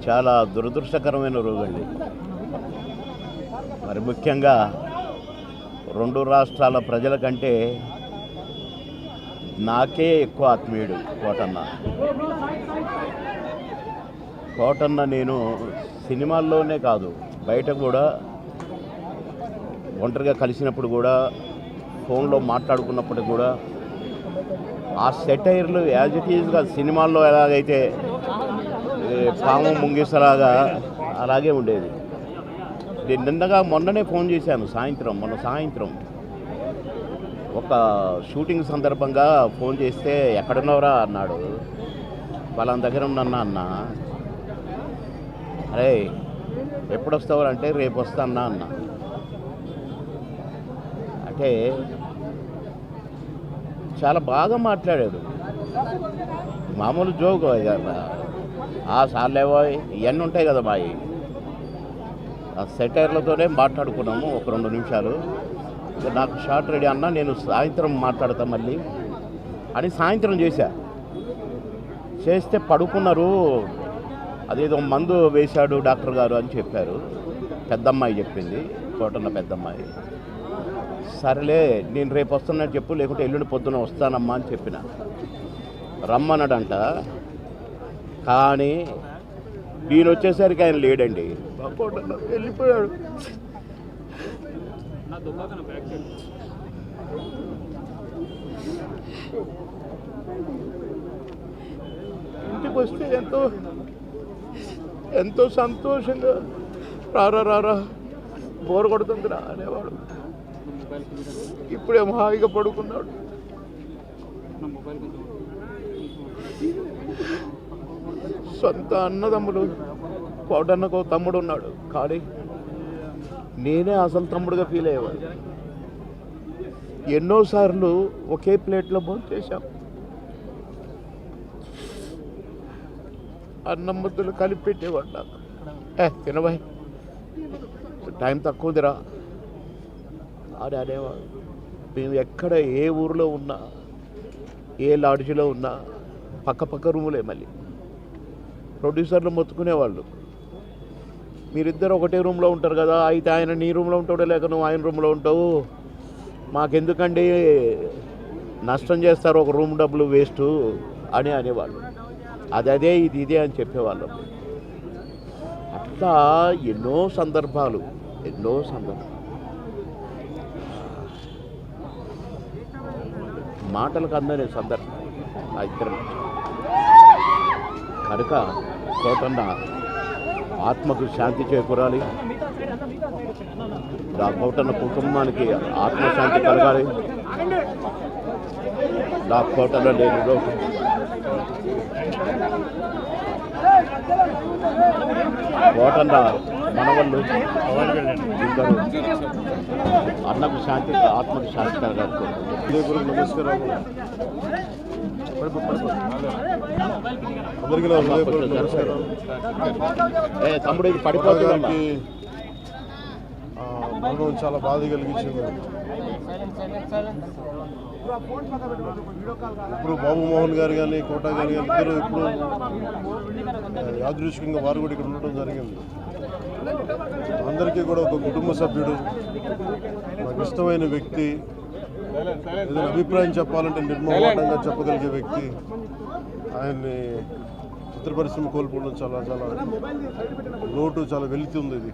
చాలా దురదృష్టకరమైన రోజండి. మరి ముఖ్యంగా రెండు రాష్ట్రాల ప్రజల కంటే నాకే ఎక్కువ ఆత్మీయుడు కోటన్న. నేను సినిమాల్లోనే కాదు, బయట కూడా ఒంటరిగా కలిసినప్పుడు కూడా, ఫోన్లో మాట్లాడుకున్నప్పుడు కూడా ఆ సెటైర్లు యాజ్ ఇట్ ఈజ్గా సినిమాల్లో ఎలాగైతే పాము ముంగిసలాగా అలాగే ఉండేది. మొన్ననే ఫోన్ చేశాను మొన్న సాయంత్రం ఒక షూటింగ్ సందర్భంగా ఫోన్ చేస్తే ఎక్కడున్నావురా అన్నాడు. వాళ్ళని దగ్గర ఉన్నన్నా అన్న. అరే ఎప్పుడు వస్తావు అంటే రేపు వస్తానా అన్న. అంటే చాలా బాగా మాట్లాడాడు. మామూలు జోక్ సార్లేవో ఇవన్నీ ఉంటాయి కదా మావి. ఆ సెటైర్లతోనే మాట్లాడుకున్నాము ఒక 2 నిమిషాలు. నాకు షార్ట్ రెడీ అన్నా, నేను సాయంత్రం మాట్లాడతా మళ్ళీ అని సాయంత్రం చేస్తే పడుకున్నారు. అదేదో మందు వేశాడు డాక్టర్ గారు అని చెప్పారు. పెద్దమ్మాయి చెప్పింది, కోటన్న పెద్దమ్మాయి. సరేలే నేను రేపు వస్తున్నట్టు చెప్పు, లేకుంటే ఎల్లుండి పొద్దున వస్తానమ్మా అని చెప్పిన. రమ్మన్నాడంట. కానీ నేను వచ్చేసరికి ఆయన లేడండి. వెళ్ళిపోయాడు. ఇంటికి వస్తే ఎంతో సంతోషంగా రారా బోర్ కొడుతుందిరా అనేవాడు. ఇప్పుడేమో హాయిగా పడుకున్నాడు. సొంత అన్నదమ్ములు, కోటన్నకు తమ్ముడు ఉన్నాడు, కానీ నేనే అసలు తమ్ముడుగా ఫీల్ అయ్యేవాడు. ఎన్నోసార్లు ఒకే ప్లేట్లో భోజనం చేశాం. అన్నం ముద్దలు కలిపి పెట్టేవాడు నాకు. తినబాయ్, టైం తక్కువదిరా అని అనేవాడు. మేము ఎక్కడ ఏ ఊరిలో ఉన్నా, ఏ లాడ్జిలో ఉన్నా పక్క రూములే. మళ్ళీ ప్రొడ్యూసర్లు మొత్తుకునేవాళ్ళు, మీరిద్దరు ఒకటే రూమ్లో ఉంటారు కదా, అయితే ఆయన నీ రూమ్లో ఉంటాడో లేక నువ్వు ఆయన రూమ్లో ఉంటావు, మాకెందుకండి నష్టం చేస్తారు, ఒక రూమ్ డబ్బులు వేస్ట్ అని అనేవాళ్ళు. అదే ఇదే అని చెప్పేవాళ్ళం. అట్లా ఎన్నో సందర్భాలు. మాటలకు అందనే సందర్భం ఆ ఇద్దరం. కనుక కోటన్న ఆత్మకు శాంతి చేకూరాలి, ఆ కోటన్న కుటుంబానికి ఆత్మశాంతి కలగాలి. ఆ కోటన్న లేని రోజు కోటన్న మనవళ్ళు ఇద్దరు అన్నకు శాంతి, ఆత్మకు శాంతి కలగాలి. నమస్కారం. తమ్ముడు ఇది పడిపోతుంది. మరణం చాలా బాధ కలిగించింది. ఇప్పుడు బాబు మోహన్ గారు కానీ కోట గారు ఇద్దరు ఇప్పుడు యాదృచ్ఛికంగా వారు కూడా ఇక్కడ ఉండటం జరిగింది. అందరికీ కూడా ఒక కుటుంబ సభ్యుడు, నాకు ఇష్టమైన వ్యక్తి, ఏదైనా అభిప్రాయం చెప్పాలంటే నిర్మమాటంగా చెప్పగలిగే వ్యక్తి. ఆయన్ని చిత్ర పరిశ్రమ కోల్పోవడం చాలా లోటు, చాలా వెలితి ఉంది ఇది.